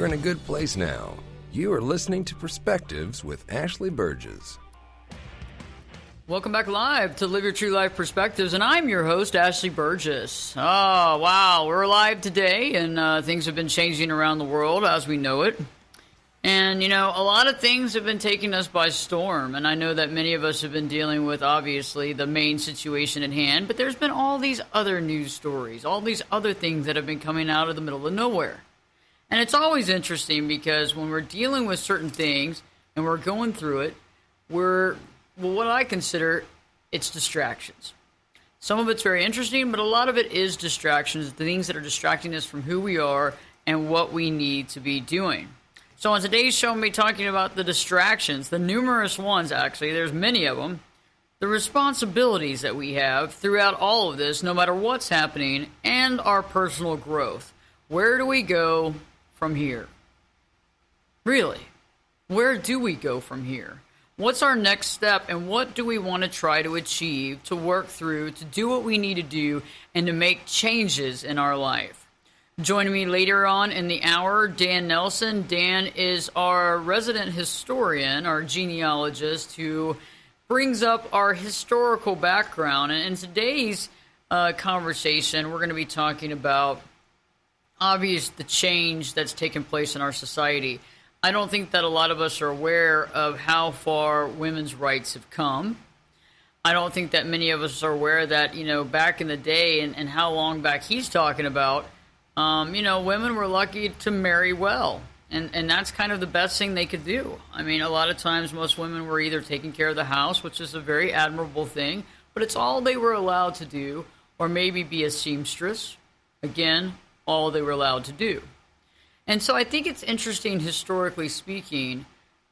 you're in a good place now. You are listening to Perspectives with Ashley Berges. Welcome back live to Live Your True Life Perspectives, and I'm your host, Ashley Berges. Oh, wow, we're live today, and things have been changing around the world as we know it. And, you know, a lot of things have been taking us by storm, and I know that many of us have been dealing with, obviously, the main situation at hand, but there's been all these other news stories, all these other things that have been coming out of the middle of nowhere. And it's always interesting because when we're dealing with certain things and we're going through it, well, what I consider, it's distractions. Some of it's very interesting, but a lot of it is distractions, the things that are distracting us from who we are and what we need to be doing. So on today's show, I'm going to be talking about the distractions, the numerous ones, actually. There's many of them. The responsibilities that we have throughout all of this, no matter what's happening, and our personal growth. Where do we go from here? Really? Where do we go from here? What's our next step, and what do we want to try to achieve, to work through, to do what we need to do, and to make changes in our life? Joining me later on in the hour, Dan Nelson. Dan is our resident historian, our genealogist, who brings up our historical background. And in today's conversation, we're going to be talking about, the change that's taken place in our society. I don't think that a lot of us are aware of how far women's rights have come. I don't think that many of us are aware that, you know, back in the day and how long back he's talking about, women were lucky to marry well, and that's kind of the best thing they could do. I mean, a lot of times most women were either taking care of the house, which is a very admirable thing, but it's all they were allowed to do, or maybe be a seamstress. Again, all they were allowed to do. And so I think it's interesting, historically speaking,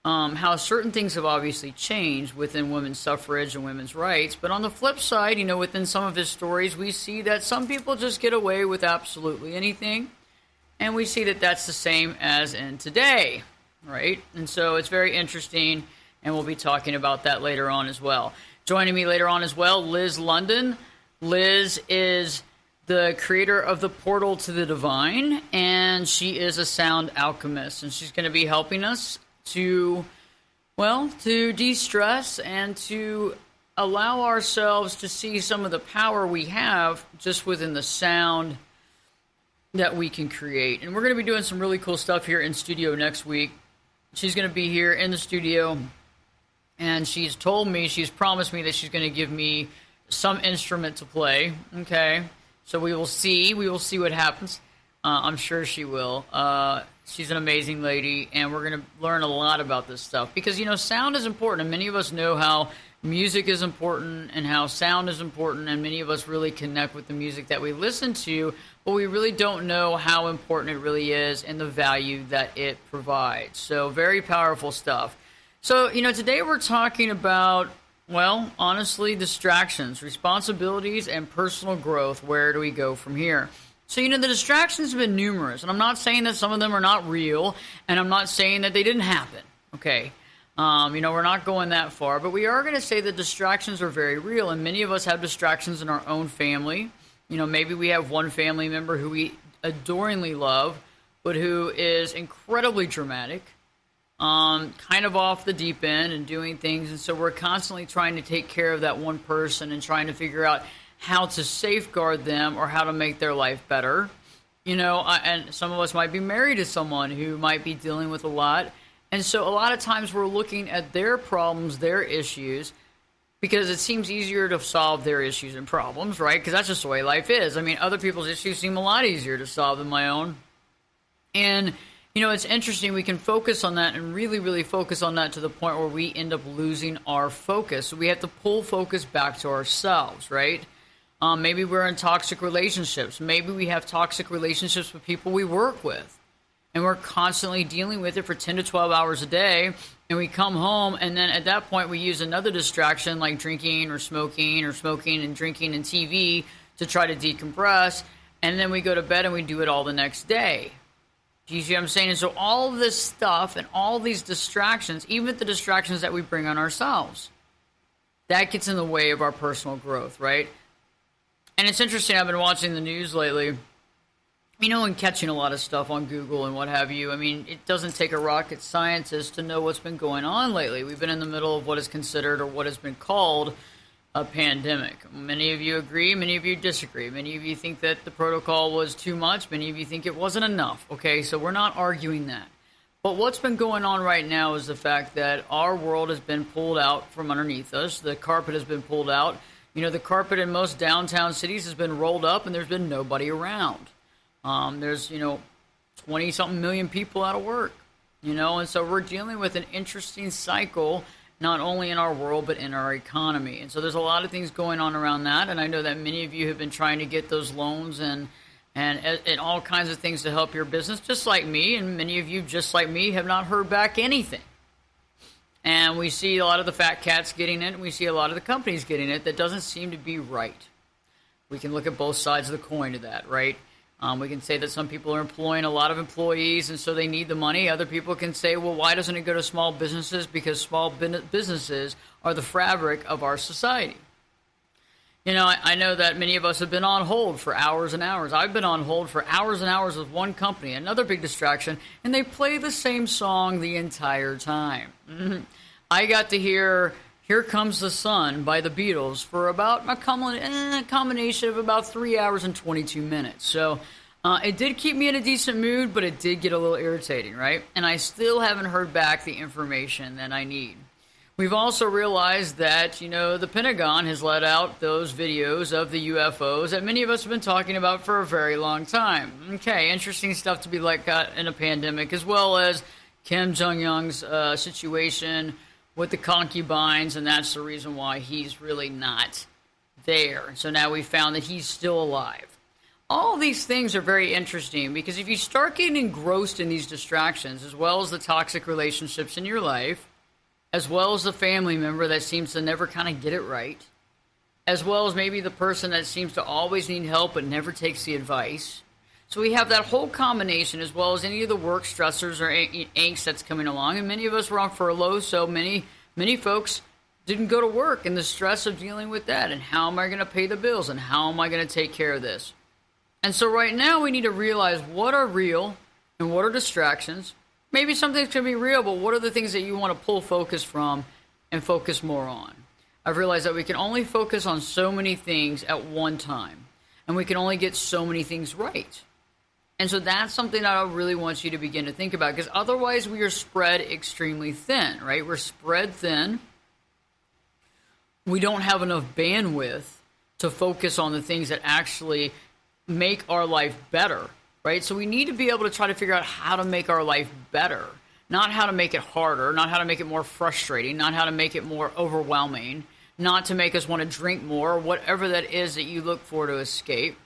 how certain things have obviously changed within women's suffrage and women's rights. But on the flip side, you know, within some of his stories, we see that some people just get away with absolutely anything. And we see that that's the same as in today, right? And so it's very interesting, and we'll be talking about that later on as well. Joining me later on as well, Liz London. Liz is the creator of the Portal to the Divine, and she is a sound alchemist. And she's going to be helping us to de-stress and to allow ourselves to see some of the power we have just within the sound that we can create. And we're going to be doing some really cool stuff here in studio next week. She's going to be here in the studio, and she's promised me that she's going to give me some instrument to play. Okay, so we will see what happens. I'm sure she will. She's an amazing lady, and we're going to learn a lot about this stuff because, you know, sound is important, and many of us know how music is important and how sound is important, and many of us really connect with the music that we listen to, but we really don't know how important it really is and the value that it provides. So very powerful stuff. So, you know, today we're talking about, well, honestly, distractions, responsibilities, and personal growth. Where do we go from here? So, you know, the distractions have been numerous, and I'm not saying that some of them are not real, and I'm not saying that they didn't happen, okay? We're not going that far, but we are going to say that distractions are very real, and many of us have distractions in our own family. You know, maybe we have one family member who we adoringly love, but who is incredibly dramatic, kind of off the deep end and doing things, and so we're constantly trying to take care of that one person and trying to figure out how to safeguard them or how to make their life better. You know, and some of us might be married to someone who might be dealing with a lot. And so a lot of times we're looking at their problems, their issues, because it seems easier to solve their issues and problems, right? Because that's just the way life is. I mean, other people's issues seem a lot easier to solve than my own. And, you know, it's interesting. We can focus on that and really, really focus on that to the point where we end up losing our focus. So we have to pull focus back to ourselves, right? Maybe we're in toxic relationships. Maybe we have toxic relationships with people we work with. And we're constantly dealing with it for 10 to 12 hours a day. And we come home, and then at that point, we use another distraction like drinking and drinking and TV to try to decompress. And then we go to bed and we do it all the next day. Do you see what I'm saying? And so all of this stuff and all these distractions, even the distractions that we bring on ourselves, that gets in the way of our personal growth, right? And it's interesting, I've been watching the news lately and catching a lot of stuff on Google and what have you. I mean, it doesn't take a rocket scientist to know what's been going on lately. We've been in the middle of what is considered or what has been called a pandemic. Many of you agree, many of you disagree. Many of you think that the protocol was too much. Many of you think it wasn't enough. Okay, so we're not arguing that. But what's been going on right now is the fact that our world has been pulled out from underneath us. The carpet has been pulled out. The carpet in most downtown cities has been rolled up and there's been nobody around. There's, 20-something million people out of work, and so we're dealing with an interesting cycle, not only in our world, but in our economy. And so there's a lot of things going on around that. And I know that many of you have been trying to get those loans and all kinds of things to help your business, just like me. And many of you, just like me, have not heard back anything. And we see a lot of the fat cats getting it, and we see a lot of the companies getting it. That doesn't seem to be right. We can look at both sides of the coin to that, right? We can say that some people are employing a lot of employees, and so they need the money. Other people can say, well, why doesn't it go to small businesses? Because small businesses are the fabric of our society. I know that many of us have been on hold for hours and hours. I've been on hold for hours and hours with one company, another big distraction, and they play the same song the entire time. I got to hear Here Comes the Sun by the Beatles for about a combination of about 3 hours and 22 minutes. So it did keep me in a decent mood, but it did get a little irritating, right? And I still haven't heard back the information that I need. We've also realized that, the Pentagon has let out those videos of the UFOs that many of us have been talking about for a very long time. Okay, interesting stuff to be like in a pandemic, as well as Kim Jong-un's situation with the concubines, and that's the reason why he's really not there. So now we found that he's still alive. All of these things are very interesting because if you start getting engrossed in these distractions, as well as the toxic relationships in your life, as well as the family member that seems to never kind of get it right, as well as maybe the person that seems to always need help but never takes the advice. So we have that whole combination, as well as any of the work stressors or angst that's coming along. And many of us were on furlough, so many folks didn't go to work, and the stress of dealing with that. And how am I going to pay the bills? And how am I going to take care of this? And so right now we need to realize what are real and what are distractions. Maybe something's going to be real, but what are the things that you want to pull focus from and focus more on? I've realized that we can only focus on so many things at one time, and we can only get so many things right. And so that's something that I really want you to begin to think about, because otherwise we are spread extremely thin, right? We're spread thin. We don't have enough bandwidth to focus on the things that actually make our life better, right? So we need to be able to try to figure out how to make our life better, not how to make it harder, not how to make it more frustrating, not how to make it more overwhelming, not to make us want to drink more, whatever that is that you look for to escape.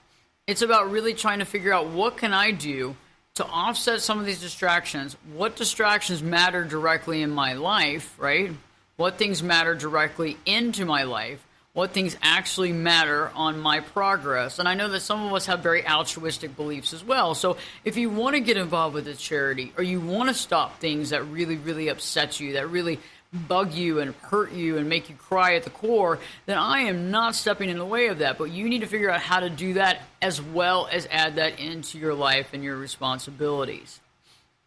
It's about really trying to figure out what can I do to offset some of these distractions. What distractions matter directly in my life, right? What things matter directly into my life? What things actually matter on my progress? And I know that some of us have very altruistic beliefs as well. So if you want to get involved with a charity, or you want to stop things that really, really upset you, that really bug you and hurt you and make you cry at the core, then I am not stepping in the way of that. But you need to figure out how to do that, as well as add that into your life and your responsibilities.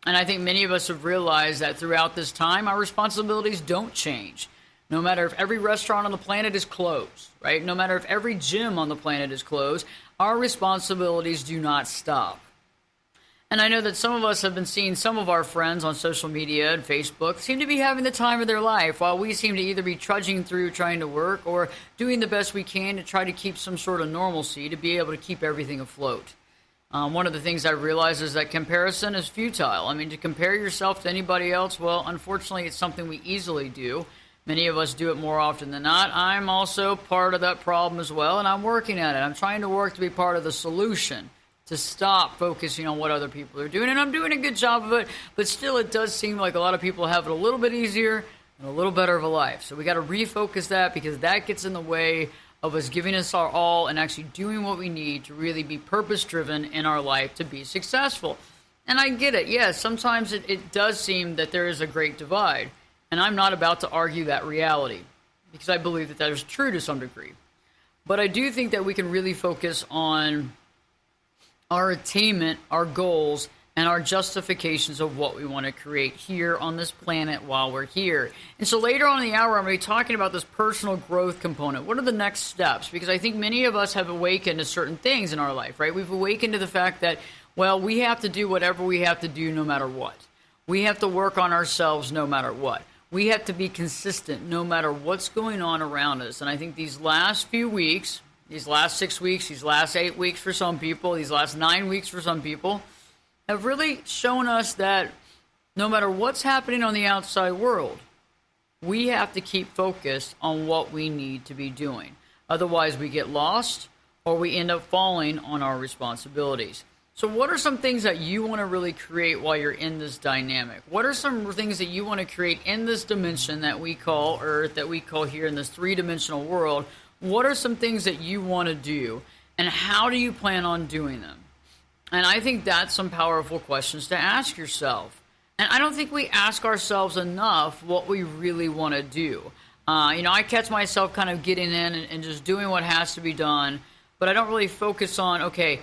And I think many of us have realized that throughout this time, our responsibilities don't change. No matter if every restaurant on the planet is closed, right? No matter if every gym on the planet is closed, our responsibilities do not stop. And I know that some of us have been seeing some of our friends on social media and Facebook seem to be having the time of their life, while we seem to either be trudging through trying to work or doing the best we can to try to keep some sort of normalcy to be able to keep everything afloat. One of the things I realize is that comparison is futile. I mean, to compare yourself to anybody else, well, unfortunately, it's something we easily do. Many of us do it more often than not. I'm also part of that problem as well, and I'm working at it. I'm trying to work to be part of the solution, to stop focusing on what other people are doing, and I'm doing a good job of it, but still it does seem like a lot of people have it a little bit easier and a little better of a life. So we got to refocus that, because that gets in the way of us giving us our all and actually doing what we need to really be purpose-driven in our life to be successful. And I get it. Yes, sometimes it does seem that there is a great divide. And I'm not about to argue that reality, because I believe that is true to some degree. But I do think that we can really focus on our attainment, our goals, and our justifications of what we want to create here on this planet while we're here. And so later on in the hour, I'm going to be talking about this personal growth component. What are the next steps? Because I think many of us have awakened to certain things in our life, right? We've awakened to the fact that, well, we have to do whatever we have to do no matter what. We have to work on ourselves no matter what. We have to be consistent no matter what's going on around us. And I think these last few weeks, these last 6 weeks, these last 8 weeks for some people, these last 9 weeks for some people, have really shown us that no matter what's happening on the outside world, we have to keep focused on what we need to be doing. Otherwise, we get lost or we end up falling on our responsibilities. So what are some things that you want to really create while you're in this dynamic? What are some things that you want to create in this dimension that we call Earth, that we call here in this three-dimensional world? What are some things that you want to do, and how do you plan on doing them? And I think that's some powerful questions to ask yourself. And I don't think we ask ourselves enough what we really want to do. I catch myself kind of getting in and just doing what has to be done, but I don't really focus on, okay,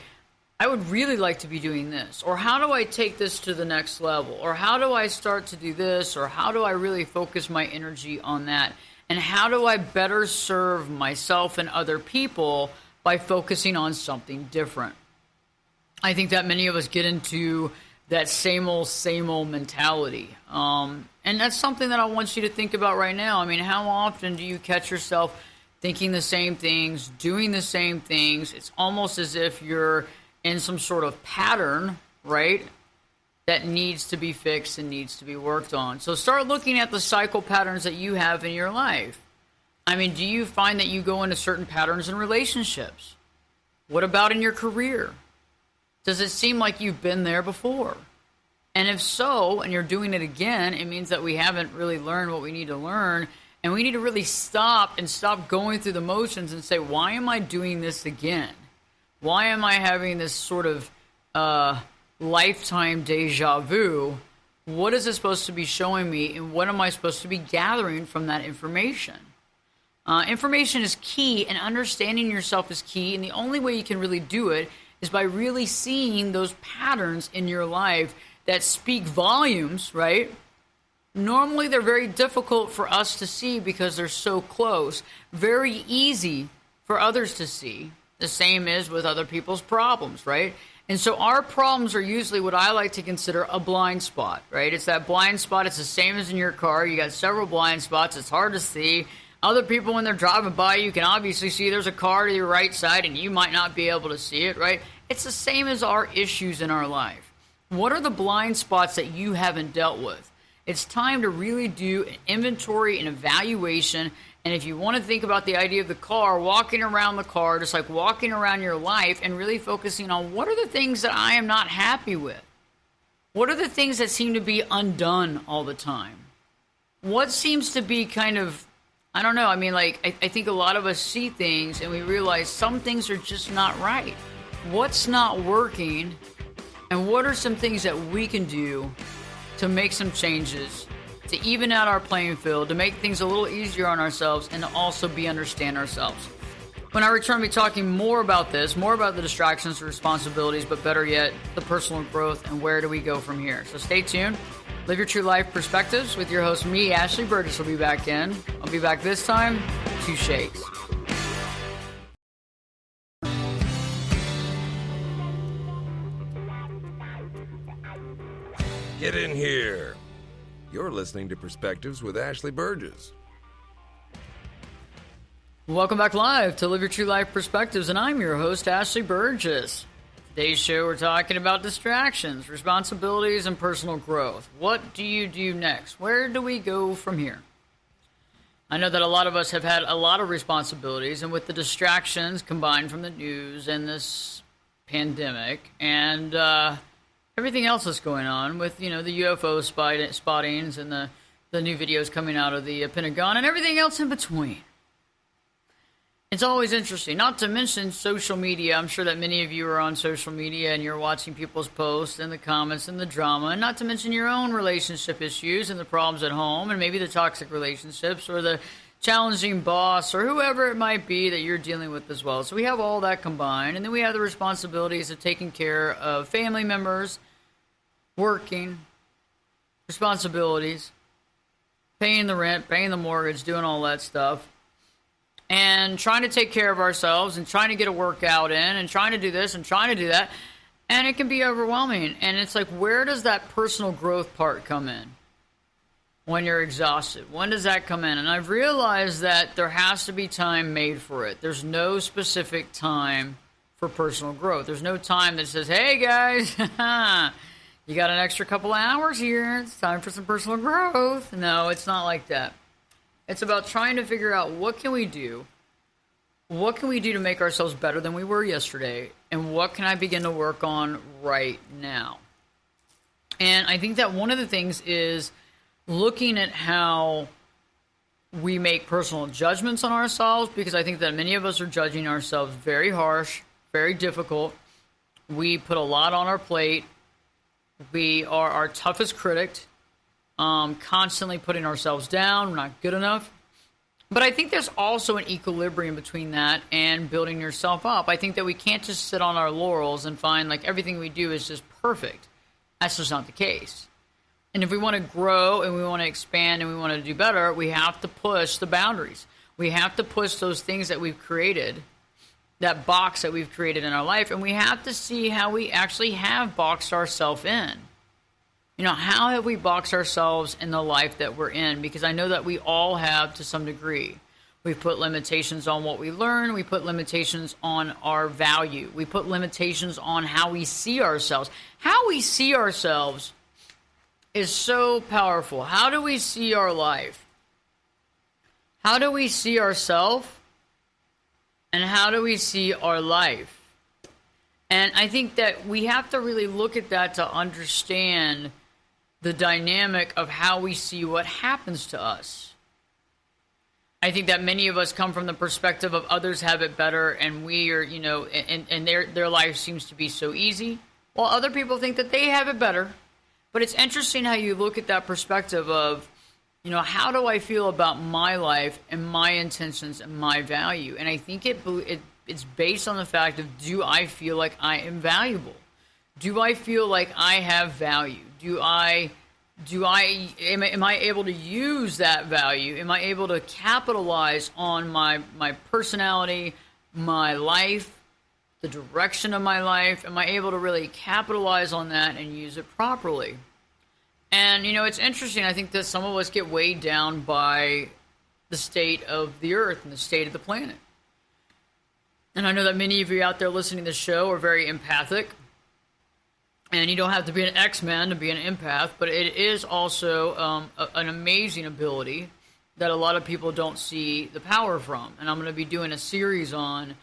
I would really like to be doing this, or how do I take this to the next level, or how do I start to do this, or how do I really focus my energy on that, and how do I better serve myself and other people by focusing on something different. I think that many of us get into that same old mentality, and that's something that I want you to think about right now. I mean, how often do you catch yourself thinking the same things, doing the same things? It's almost as if you're in some sort of pattern, right, that needs to be fixed and needs to be worked on. So start looking at the cycle patterns that you have in your life. I mean, do you find that you go into certain patterns in relationships? What about in your career? Does it seem like you've been there before? And if so, and you're doing it again, it means that we haven't really learned what we need to learn, and we need to really stop going through the motions and say, why am I doing this again? Why am I having this sort of lifetime deja vu? What is it supposed to be showing me, and what am I supposed to be gathering from that information? Information is key, and understanding yourself is key, and the only way you can really do it is by really seeing those patterns in your life that speak volumes, right? Normally, they're very difficult for us to see because they're so close. Very easy for others to see. The same is with other people's problems, right? And so our problems are usually what I like to consider a blind spot, right? It's that blind spot. It's the same as in your car. You got several blind spots. It's hard to see. Other people, when they're driving by, you can obviously see there's a car to your right side, and you might not be able to see it, right? It's the same as our issues in our life. What are the blind spots that you haven't dealt with? It's time to really do an inventory and evaluation. And if you want to think about the idea of the car, walking around the car, just like walking around your life, and really focusing on what are the things that I am not happy with? What are the things that seem to be undone all the time? What seems to be kind of, I don't know, I mean, like, I think a lot of us see things and we realize some things are just not right. What's not working, and what are some things that we can do to make some changes, to even out our playing field, to make things a little easier on ourselves, and to also understand ourselves. When I return, we'll be talking more about this, more about the distractions, the responsibilities, but better yet, the personal growth, and where do we go from here. So stay tuned. Live Your True Life Perspectives with your host, me, Ashley Berges, will be back in. I'll be back this time, 2 shakes. Get in here. You're listening to Perspectives with Ashley Berges. Welcome back live to Live Your True Life Perspectives, and I'm your host, Ashley Berges. Today's show, we're talking about distractions, responsibilities, and personal growth. What do you do next? Where do we go from here? I know that a lot of us have had a lot of responsibilities, and with the distractions combined from the news and this pandemic and everything else that's going on with, the UFO spottings and the new videos coming out of the Pentagon and everything else in between. It's always interesting, not to mention social media. I'm sure that many of you are on social media and you're watching people's posts and the comments and the drama, and not to mention your own relationship issues and the problems at home and maybe the toxic relationships or the challenging boss or whoever it might be that you're dealing with as well. So we have all that combined, and then we have the responsibilities of taking care of family members, working, responsibilities, paying the rent, paying the mortgage, doing all that stuff, and trying to take care of ourselves and trying to get a workout in and trying to do this and trying to do that. And it can be overwhelming. And it's like, where does that personal growth part come in? When you're exhausted, when does that come in? And I've realized that there has to be time made for it. There's no specific time for personal growth. There's no time that says, hey guys, you got an extra couple of hours here. It's time for some personal growth. No, it's not like that. It's about trying to figure out what can we do? What can we do to make ourselves better than we were yesterday? And what can I begin to work on right now? And I think that one of the things is looking at how we make personal judgments on ourselves, because I think that many of us are judging ourselves very harsh, very difficult. We put a lot on our plate. We are our toughest critic, constantly putting ourselves down. We're not good enough. But I think there's also an equilibrium between that and building yourself up. I think that we can't just sit on our laurels and find like everything we do is just perfect. That's just not the case. And if we want to grow and we want to expand and we want to do better, we have to push the boundaries. We have to push those things that we've created, that box that we've created in our life, and we have to see how we actually have boxed ourselves in. You know, how have we boxed ourselves in the life that we're in? Because I know that we all have to some degree. We've put limitations on what we learn. We put limitations on our value. We put limitations on how we see ourselves. How we see ourselves is so powerful. How do we see our life? How do we see ourselves? And how do we see our life? And I think that we have to really look at that to understand the dynamic of how we see what happens to us. I think that many of us come from the perspective of others have it better and we are, you know, and their life seems to be so easy, while other people think that they have it better. But it's interesting how you look at that perspective of, you know, how do I feel about my life and my intentions and my value? And I think it's based on the fact of, do I feel like I am valuable? Do I feel like I have value? Am I able to use that value? Am I able to capitalize on my personality, my life, the direction of my life? Am I able to really capitalize on that and use it properly? And, you know, it's interesting. I think that some of us get weighed down by the state of the earth and the state of the planet. And I know that many of you out there listening to this show are very empathic. And you don't have to be an X-Man to be an empath, but it is also an amazing ability that a lot of people don't see the power from. And I'm going to be doing a series on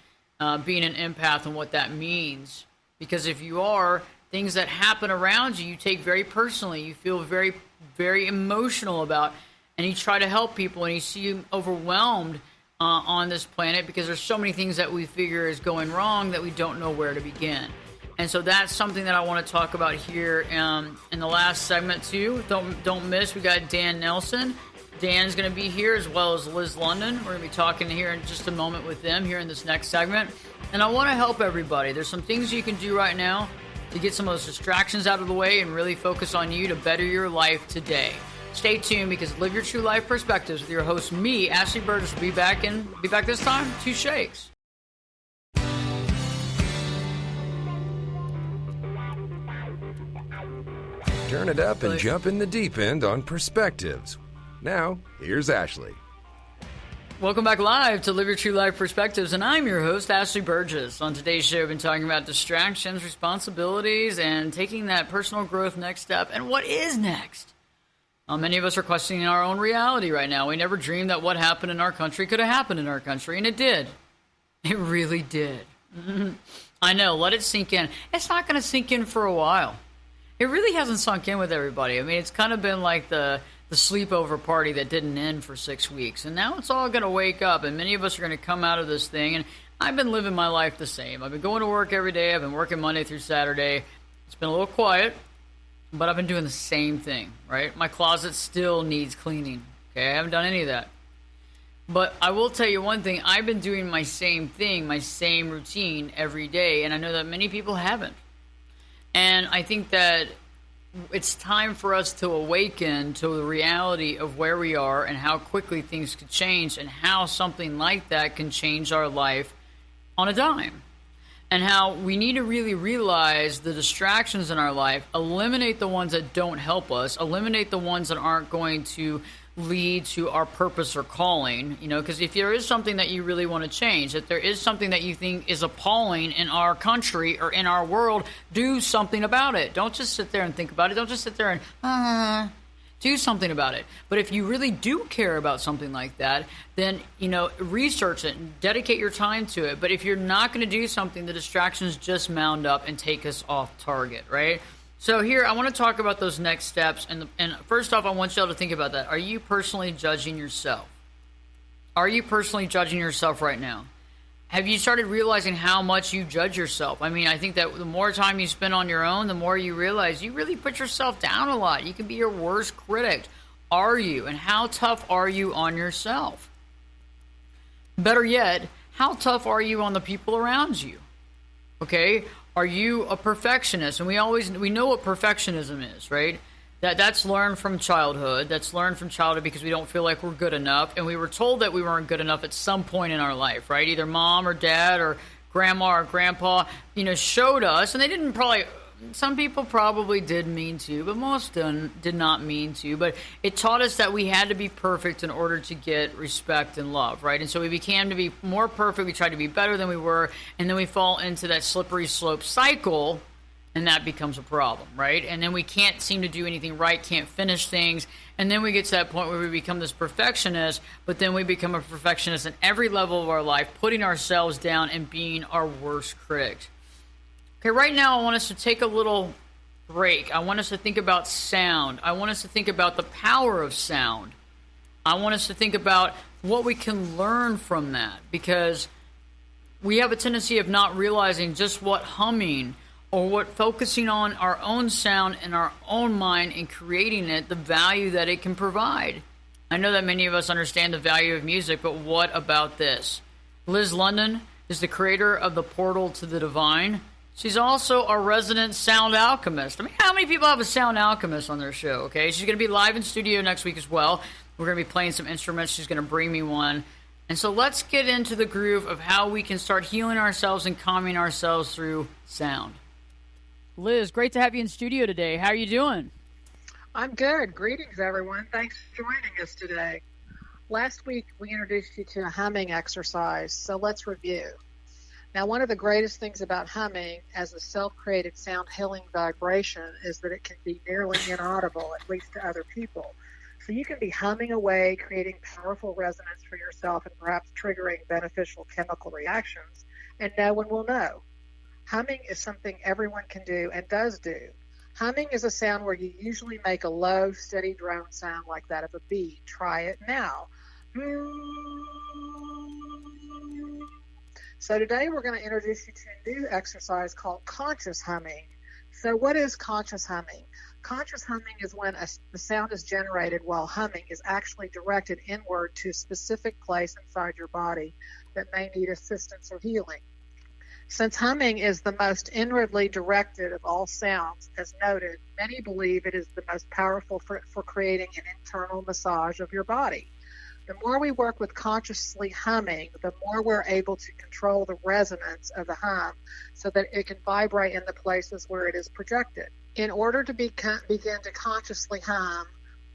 being an empath and what that means. Because if you are, things that happen around you, you take very personally. You feel very, very emotional about, and you try to help people, and you see overwhelmed on this planet because there's so many things that we figure is going wrong that we don't know where to begin. And so that's something that I want to talk about here in the last segment too. Don't miss. We got Dan Nelson. Dan's going to be here as well as Liz London. We're going to be talking here in just a moment with them here in this next segment. And I want to help everybody. There's some things you can do right now to get some of those distractions out of the way and really focus on you to better your life today. Stay tuned because Live Your True Life Perspectives with your host, me, Ashley Berges, will be back this time, 2 shakes. Turn it up and jump in the deep end on Perspectives. Now, here's Ashley. Welcome back live to Live Your True Life Perspectives, and I'm your host, Ashley Berges. On today's show, I've been talking about distractions, responsibilities, and taking that personal growth next step. And what is next? Many of us are questioning our own reality right now. We never dreamed that what happened in our country could have happened in our country, and it did. It really did. I know, let it sink in. It's not going to sink in for a while. It really hasn't sunk in with everybody. I mean, it's kind of been like the sleepover party that didn't end for 6 weeks. And now it's all going to wake up, and many of us are going to come out of this thing. And I've been living my life the same. I've been going to work every day. I've been working Monday through Saturday. It's been a little quiet, but I've been doing the same thing, right? My closet still needs cleaning. Okay, I haven't done any of that. But I will tell you one thing. I've been doing my same thing, my same routine every day, and I know that many people haven't. And I think that it's time for us to awaken to the reality of where we are and how quickly things could change and how something like that can change our life on a dime. And how we need to really realize the distractions in our life, eliminate the ones that don't help us, eliminate the ones that aren't going to lead to our purpose or calling, because if there is something that you really want to change, if there is something that you think is appalling in our country or in our world, do something about it. Don't just sit there and think about it. Don't just sit there and do something about it. But if you really do care about something like that, then, research it and dedicate your time to it. But if you're not going to do something, the distractions just mound up and take us off target, right? So here, I want to talk about those next steps. And first off, I want y'all to think about that. Are you personally judging yourself? Are you personally judging yourself right now? Have you started realizing how much you judge yourself? I mean, I think that the more time you spend on your own, the more you realize you really put yourself down a lot. You can be your worst critic. Are you? And how tough are you on yourself? Better yet, how tough are you on the people around you? Okay? Are you a perfectionist? And we know what perfectionism is, right? That's learned from childhood. That's learned from childhood because we don't feel like we're good enough. And we were told that we weren't good enough at some point in our life, right? Either mom or dad or grandma or grandpa, showed us. And they didn't some people probably did mean to, but most did not mean to. But it taught us that we had to be perfect in order to get respect and love, right? And so we became to be more perfect. We tried to be better than we were. And then we fall into that slippery slope cycle. And that becomes a problem, right? And then we can't seem to do anything right, can't finish things. And then we get to that point where we become this perfectionist, but then we become a perfectionist in every level of our life, putting ourselves down and being our worst critic. Okay, right now I want us to take a little break. I want us to think about sound. I want us to think about the power of sound. I want us to think about what we can learn from that, because we have a tendency of not realizing just what humming or what focusing on our own sound in our own mind and creating it, the value that it can provide. I know that many of us understand the value of music, but what about this? Liz London is the creator of the Portal to the Divine. She's also a resident sound alchemist. I mean, how many people have a sound alchemist on their show, okay? She's going to be live in studio next week as well. We're going to be playing some instruments. She's going to bring me one. And so let's get into the groove of how we can start healing ourselves and calming ourselves through sound. Liz, great to have you in studio today. How are you doing? I'm good. Greetings, everyone. Thanks for joining us today. Last week, we introduced you to a humming exercise, so let's review. Now, one of the greatest things about humming as a self-created sound healing vibration is that it can be nearly inaudible, at least to other people. So you can be humming away, creating powerful resonance for yourself and perhaps triggering beneficial chemical reactions, and no one will know. Humming is something everyone can do and does do. Humming is a sound where you usually make a low, steady drone sound like that of a bee. Try it now. So today we're going to introduce you to a new exercise called conscious humming. So what is conscious humming? Conscious humming is when the sound is generated while humming is actually directed inward to a specific place inside your body that may need assistance or healing. Since humming is the most inwardly directed of all sounds, as noted, many believe it is the most powerful for creating an internal massage of your body. The more we work with consciously humming, the more we're able to control the resonance of the hum so that it can vibrate in the places where it is projected. In order to begin to consciously hum,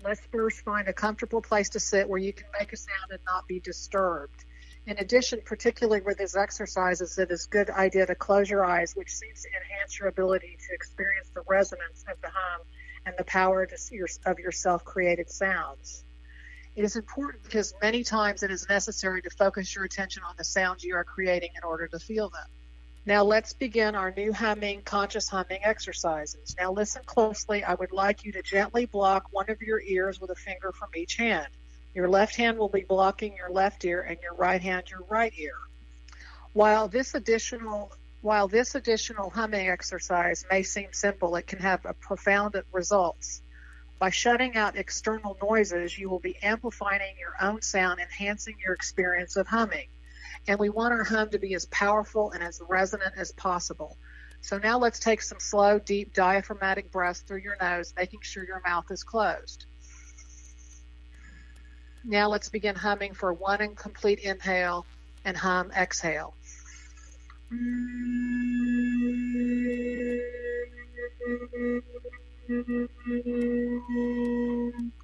let's first find a comfortable place to sit where you can make a sound and not be disturbed. In addition, particularly with these exercises, it is a good idea to close your eyes, which seems to enhance your ability to experience the resonance of the hum and the power of your self-created sounds. It is important because many times it is necessary to focus your attention on the sounds you are creating in order to feel them. Now let's begin our new conscious humming exercises. Now listen closely. I would like you to gently block one of your ears with a finger from each hand. Your left hand will be blocking your left ear and your right hand your right ear. While this additional humming exercise may seem simple, it can have profound results. By shutting out external noises, you will be amplifying your own sound, enhancing your experience of humming. And we want our hum to be as powerful and as resonant as possible. So now let's take some slow, deep, diaphragmatic breaths through your nose, making sure your mouth is closed. Now let's begin humming for one complete inhale and hum, exhale.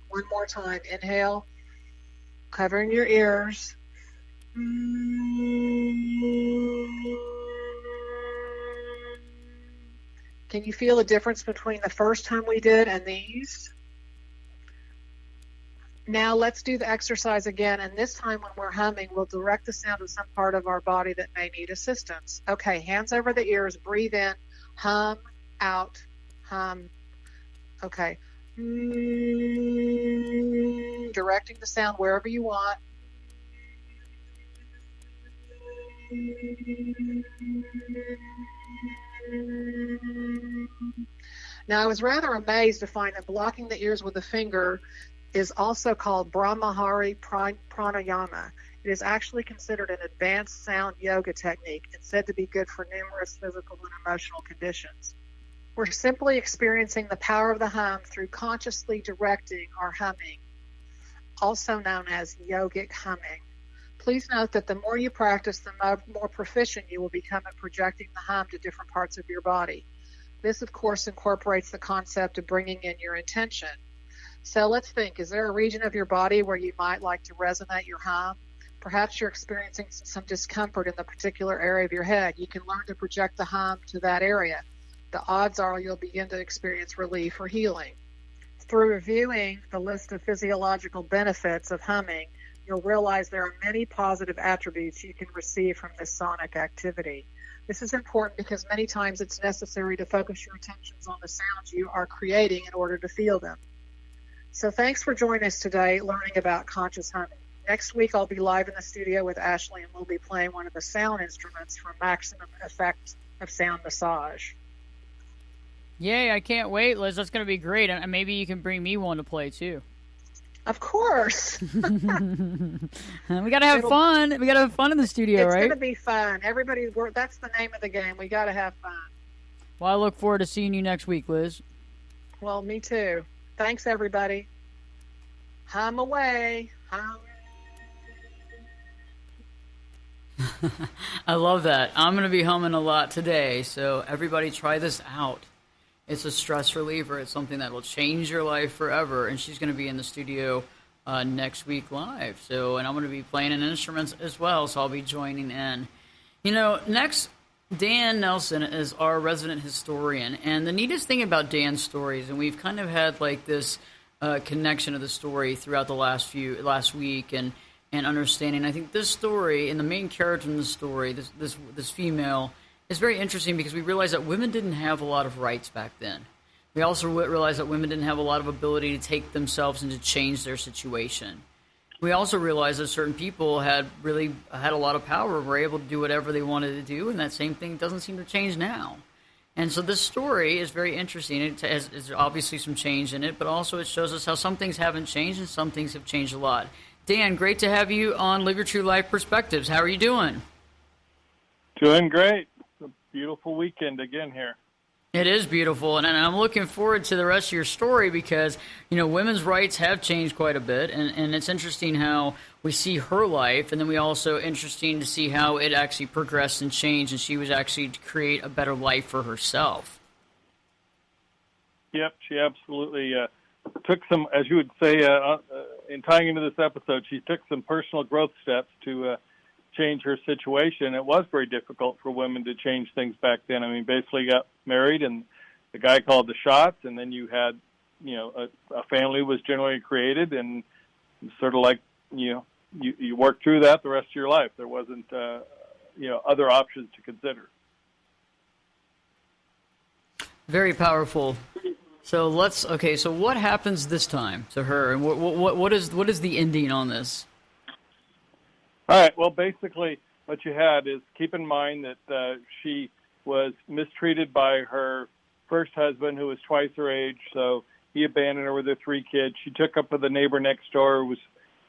One more time. Inhale, covering your ears. Can you feel the difference between the first time we did and these? Now let's do the exercise again, and this time when we're humming, we'll direct the sound to some part of our body that may need assistance. Okay, hands over the ears, breathe in, hum, out, hum. Okay. Directing the sound wherever you want. Now, I was rather amazed to find that blocking the ears with a finger is also called Brahmahari Pranayama. It is actually considered an advanced sound yoga technique and said to be good for numerous physical and emotional conditions. We're simply experiencing the power of the hum through consciously directing our humming, also known as yogic humming. Please note that the more you practice, the more proficient you will become at projecting the hum to different parts of your body. This, of course, incorporates the concept of bringing in your intention. So let's think, is there a region of your body where you might like to resonate your hum? Perhaps you're experiencing some discomfort in the particular area of your head. You can learn to project the hum to that area. The odds are you'll begin to experience relief or healing. Through reviewing the list of physiological benefits of humming, you'll realize there are many positive attributes you can receive from this sonic activity. This is important because many times it's necessary to focus your attentions on the sounds you are creating in order to feel them. So thanks for joining us today learning about conscious humming. Next week I'll be live in the studio with Ashley and we'll be playing one of the sound instruments for maximum effect of sound massage. Yay, I can't wait, Liz. That's going to be great. And maybe you can bring me one to play, too. Of course. We got to have fun. We got to have fun in the studio, right? It's going to be fun. That's the name of the game. We got to have fun. Well, I look forward to seeing you next week, Liz. Well, me too. Thanks, everybody. Hum away. Hum. I love that. I'm going to be humming a lot today, so everybody try this out. It's a stress reliever. It's something that will change your life forever. And she's going to be in the studio next week live. And I'm going to be playing an instrument as well, so I'll be joining in. Next, Dan Nelson is our resident historian. And the neatest thing about Dan's stories, and we've kind of had like this connection of the story throughout the last week and understanding. I think this story and the main character in the story, this female, it's very interesting because we realize that women didn't have a lot of rights back then. We also realize that women didn't have a lot of ability to take themselves and to change their situation. We also realize that certain people had a lot of power, were able to do whatever they wanted to do, and that same thing doesn't seem to change now. And so this story is very interesting. It has obviously some change in it, but also it shows us how some things haven't changed and some things have changed a lot. Dan, great to have you on Live Your True Life Perspectives. How are you doing? Doing great. Beautiful weekend again here. It is beautiful, and I'm looking forward to the rest of your story because, women's rights have changed quite a bit, and it's interesting how we see her life, and then we also interesting to see how it actually progressed and changed, and she was actually to create a better life for herself. Yep, she absolutely took some, as you would say, in tying into this episode, she took some personal growth steps to change her situation. It was very difficult for women to change things back then. I mean, basically got married and the guy called the shots, and then you had, a family was generally created, and sort of like, you worked through that the rest of your life. There wasn't, other options to consider. Very powerful. So what happens this time to her, and what is the ending on this? All right. Well, basically, what you had is keep in mind that she was mistreated by her first husband, who was twice her age. So he abandoned her with her 3 kids. She took up with a neighbor next door who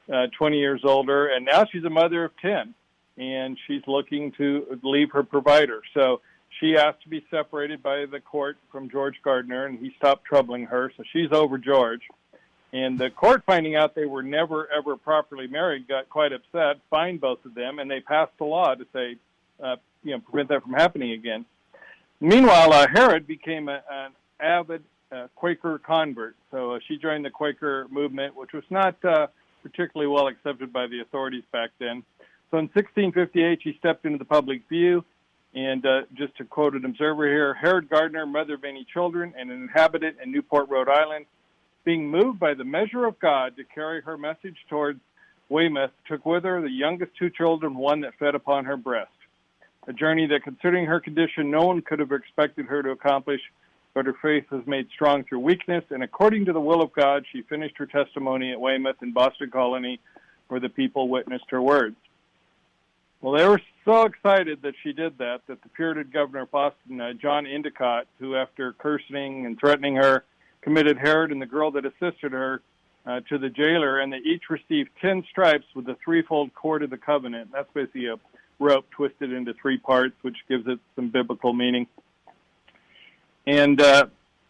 was 20 years older, and now she's a mother of 10, and she's looking to leave her provider. So she asked to be separated by the court from George Gardner, and he stopped troubling her, so she's over George. And the court, finding out they were never, ever properly married, got quite upset, fined both of them, and they passed a law to say, prevent that from happening again. Meanwhile, Herod became an avid Quaker convert. So she joined the Quaker movement, which was not particularly well accepted by the authorities back then. So in 1658, she stepped into the public view. And just to quote an observer here, Herod Gardner, mother of many children and an inhabitant in Newport, Rhode Island, being moved by the measure of God to carry her message towards Weymouth, took with her the youngest 2 children, one that fed upon her breast. A journey that, considering her condition, no one could have expected her to accomplish, but her faith was made strong through weakness, and according to the will of God, she finished her testimony at Weymouth in Boston Colony, where the people witnessed her words. Well, they were so excited that she did that the Puritan governor of Boston, John Endicott, who after cursing and threatening her, committed Herod and the girl that assisted her to the jailer, and they each received 10 stripes with the threefold cord of the covenant. That's basically a rope twisted into 3 parts, which gives it some biblical meaning. And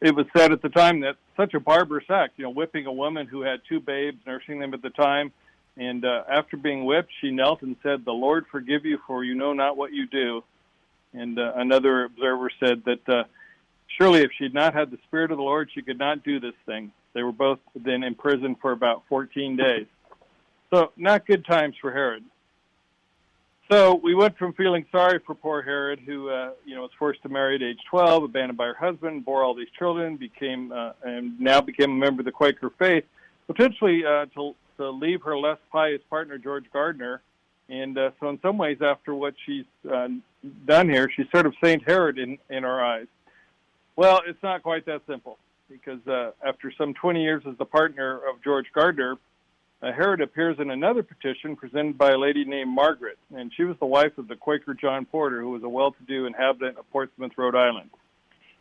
it was said at the time that such a barbarous act, whipping a woman who had 2 babes, nursing them at the time, and after being whipped, she knelt and said, "The Lord forgive you, for you know not what you do." And another observer said that surely if she had not had the Spirit of the Lord, she could not do this thing. They were both then in prison for about 14 days. So not good times for Herod. So we went from feeling sorry for poor Herod, who was forced to marry at age 12, abandoned by her husband, bore all these children, and now became a member of the Quaker faith, potentially to leave her less pious partner, George Gardner. And so in some ways, after what she's done here, she's sort of Saint Herod in our eyes. Well, it's not quite that simple, because after some 20 years as the partner of George Gardner, Herod appears in another petition presented by a lady named Margaret, and she was the wife of the Quaker John Porter, who was a well-to-do inhabitant of Portsmouth, Rhode Island.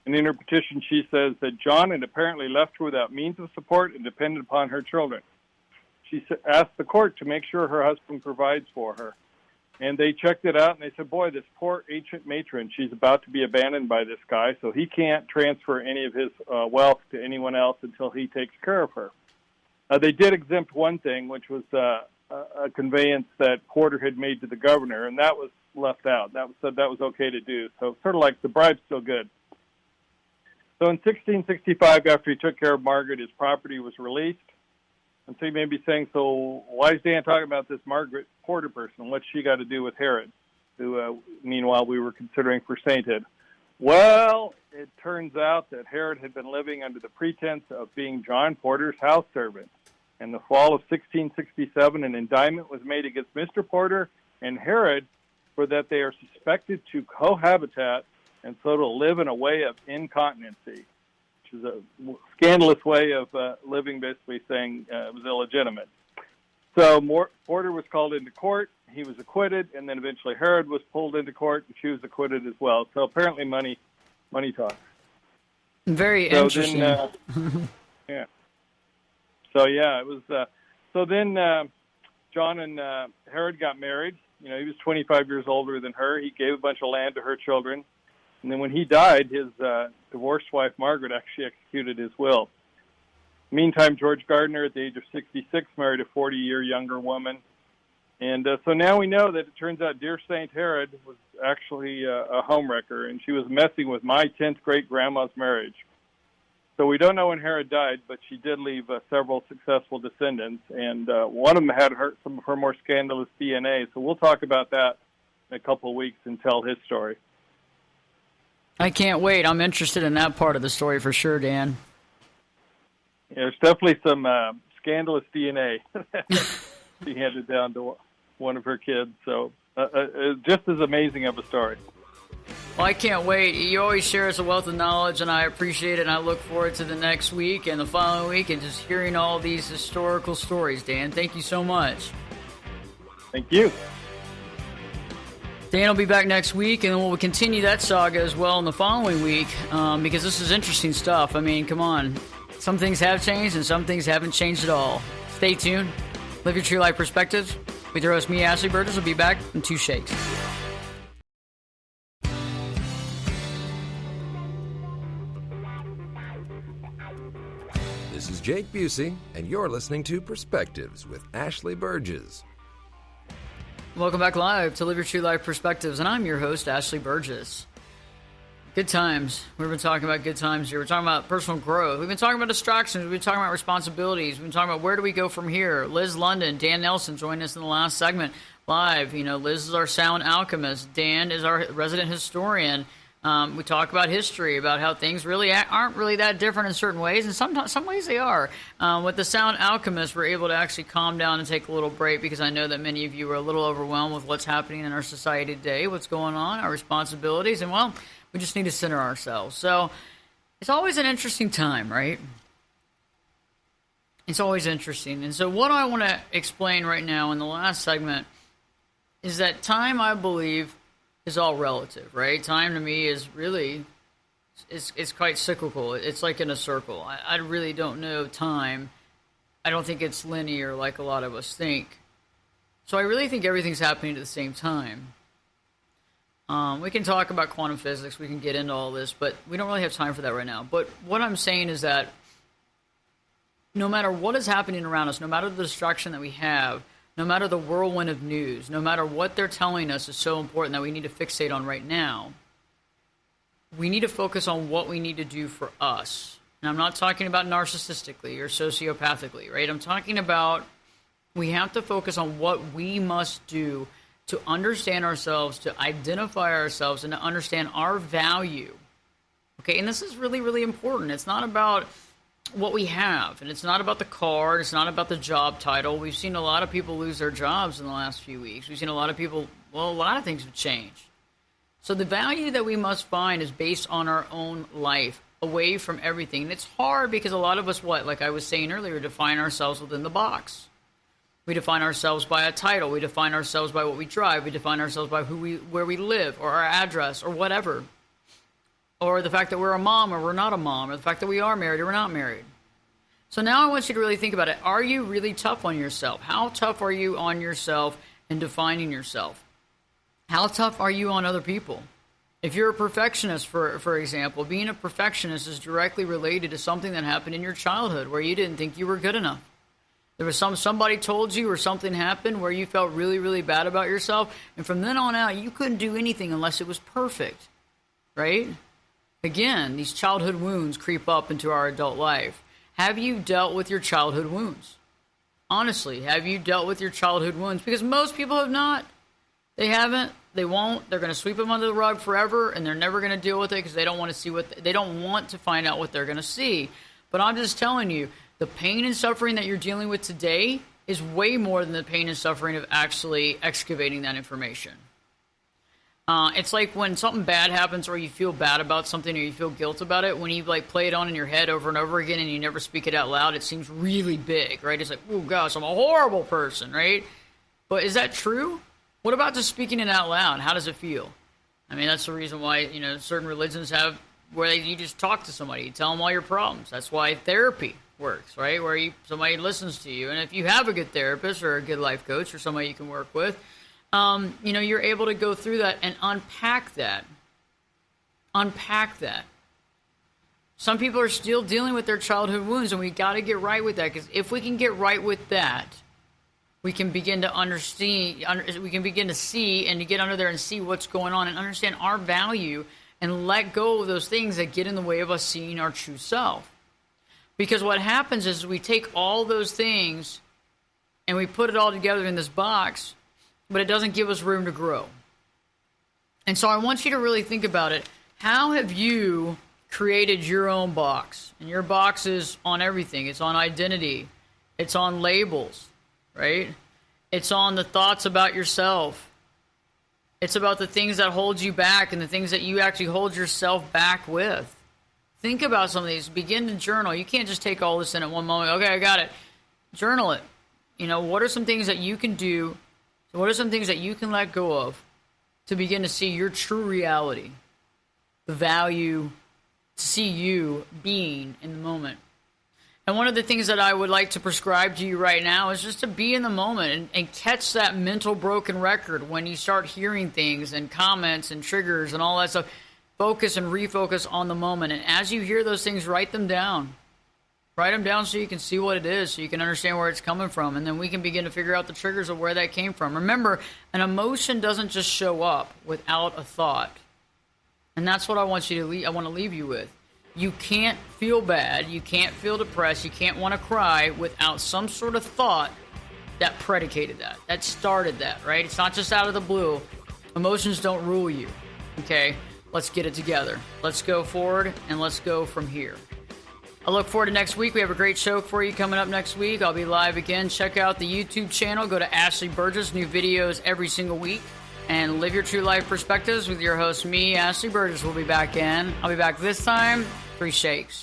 And in her petition, she says that John had apparently left her without means of support and depended upon her children. She asked the court to make sure her husband provides for her. And they checked it out, and they said, boy, this poor ancient matron, she's about to be abandoned by this guy, so he can't transfer any of his wealth to anyone else until he takes care of her. They did exempt one thing, which was a conveyance that Porter had made to the governor, and that was left out. That was said that was okay to do. So sort of like the bribe's still good. So in 1665, after he took care of Margaret, his property was released. And so you may be saying, so why is Dan talking about this Margaret Porter person? What's she got to do with Herod, who, meanwhile, we were considering for sainthood? Well, it turns out that Herod had been living under the pretense of being John Porter's house servant. In the fall of 1667, an indictment was made against Mr. Porter and Herod for that they are suspected to cohabitat and so to live in a way of incontinency, which is a scandalous way of living, basically saying it was illegitimate. So Porter was called into court. He was acquitted, and then eventually Herod was pulled into court, and she was acquitted as well. So apparently money talks. Very interesting. Yeah. So, yeah, it was. So then John and Herod got married. He was 25 years older than her. He gave a bunch of land to her children. And then when he died, his divorced wife, Margaret, actually executed his will. Meantime, George Gardner, at the age of 66, married a 40-year younger woman. And so now we know that it turns out dear Saint Herod was actually a homewrecker, and she was messing with my 10th great-grandma's marriage. So we don't know when Herod died, but she did leave several successful descendants, and one of them had some of her more scandalous DNA. So we'll talk about that in a couple of weeks and tell his story. I can't wait. I'm interested in that part of the story for sure, Dan. Yeah, there's definitely some scandalous DNA she handed down to one of her kids. So just as amazing of a story. Well, I can't wait. You always share us a wealth of knowledge, and I appreciate it, and I look forward to the next week and the following week and just hearing all these historical stories, Dan. Thank you so much. Thank you. Dan will be back next week, and then we'll continue that saga as well in the following week because this is interesting stuff. I mean, come on. Some things have changed and some things haven't changed at all. Stay tuned. Live your true life perspectives. With your host, me, Ashley Berges, will be back in 2 shakes. This is Jake Busey, and you're listening to Perspectives with Ashley Berges. Welcome back live to Live Your True Life Perspectives, and I'm your host, Ashley Berges. Good times. We've been talking about good times here. We're talking about personal growth. We've been talking about distractions. We've been talking about responsibilities. We've been talking about where do we go from here. Liz London, Dan Nelson joined us in the last segment live. You know, Liz is our sound alchemist. Dan is our resident historian. We talk about history, about how things really aren't really that different in certain ways, and some ways they are. With the sound alchemist, we're able to actually calm down and take a little break, because I know that many of you are a little overwhelmed with what's happening in our society today, what's going on, our responsibilities, and, well, we just need to center ourselves. So it's always an interesting time, right? It's always interesting. And so what I want to explain right now in the last segment is that time, I believe, is all relative, right? Time to me is really, it's quite cyclical. It's like in a circle. I really don't know time. I don't think it's linear like a lot of us think. So I really think everything's happening at the same time. We can talk about quantum physics. We can get into all this, but we don't really have time for that right now. But what I'm saying is that no matter what is happening around us, no matter the distraction that we have, no matter the whirlwind of news, no matter what they're telling us is so important that we need to fixate on right now, we need to focus on what we need to do for us. And I'm not talking about narcissistically or sociopathically, right? I'm talking about we have to focus on what we must do to understand ourselves, to identify ourselves, and to understand our value. Okay, and this is really, really important. It's not about what we have, and it's not about the car, it's not about the job title. We've seen a lot of people lose their jobs in the last few weeks. We've seen a lot of people, well, a lot of things have changed. So the value that we must find is based on our own life, away from everything. And it's hard because a lot of us, like I was saying earlier, define ourselves within the box. We define ourselves by a title. We define ourselves by what we drive. We define ourselves by where we live, or our address, or whatever. Or the fact that we're a mom or we're not a mom, or the fact that we are married or we're not married. So now I want you to really think about it. Are you really tough on yourself? How tough are you on yourself in defining yourself? How tough are you on other people? If you're a perfectionist, for example, being a perfectionist is directly related to something that happened in your childhood where you didn't think you were good enough. There was somebody told you, or something happened where you felt really, really bad about yourself, and from then on out, you couldn't do anything unless it was perfect, right? Again, these childhood wounds creep up into our adult life. Have you dealt with your childhood wounds? Honestly, have you dealt with your childhood wounds? Because most people have not. They haven't. They won't. They're going to sweep them under the rug forever, and they're never going to deal with it because they don't want to see they don't want to find out what they're going to see. But I'm just telling you, the pain and suffering that you're dealing with today is way more than the pain and suffering of actually excavating that information. It's like when something bad happens, or you feel bad about something, or you feel guilt about it. When you play it on in your head over and over again, and you never speak it out loud, it seems really big, right? It's like, oh gosh, I'm a horrible person, right? But is that true? What about just speaking it out loud? How does it feel? I mean, that's the reason why certain religions have where you just talk to somebody, you tell them all your problems. That's why therapy works, right? Where somebody listens to you, and if you have a good therapist or a good life coach or somebody you can work with, you're able to go through that and unpack that. Some people are still dealing with their childhood wounds, and we got to get right with that, because if we can get right with that, we can begin to understand. We can begin to see and to get under there and see what's going on and understand our value and let go of those things that get in the way of us seeing our true self. Because what happens is we take all those things and we put it all together in this box, but it doesn't give us room to grow. And so I want you to really think about it. How have you created your own box? And your box is on everything. It's on identity. It's on labels, right? It's on the thoughts about yourself. It's about the things that hold you back and the things that you actually hold yourself back with. Think about some of these. Begin to journal. You can't just take all this in at one moment. Okay, I got it. Journal it. What are some things that you can do? What are some things that you can let go of to begin to see your true reality, the value, to see you being in the moment? And one of the things that I would like to prescribe to you right now is just to be in the moment and catch that mental broken record when you start hearing things and comments and triggers and all that stuff. Focus and refocus on the moment. And as you hear those things, write them down. Write them down so you can see what it is, so you can understand where it's coming from. And then we can begin to figure out the triggers of where that came from. Remember, an emotion doesn't just show up without a thought. And that's what I want you to I want to leave you with. You can't feel bad, you can't feel depressed, you can't want to cry without some sort of thought that predicated that started that, right? It's not just out of the blue. Emotions don't rule you, okay? Let's get it together. Let's go forward, and let's go from here. I look forward to next week. We have a great show for you coming up next week. I'll be live again. Check out the YouTube channel. Go to Ashley Berges. New videos every single week. And live your true life perspectives with your host, me, Ashley Berges. We'll be back in. I'll be back this time. 3 shakes.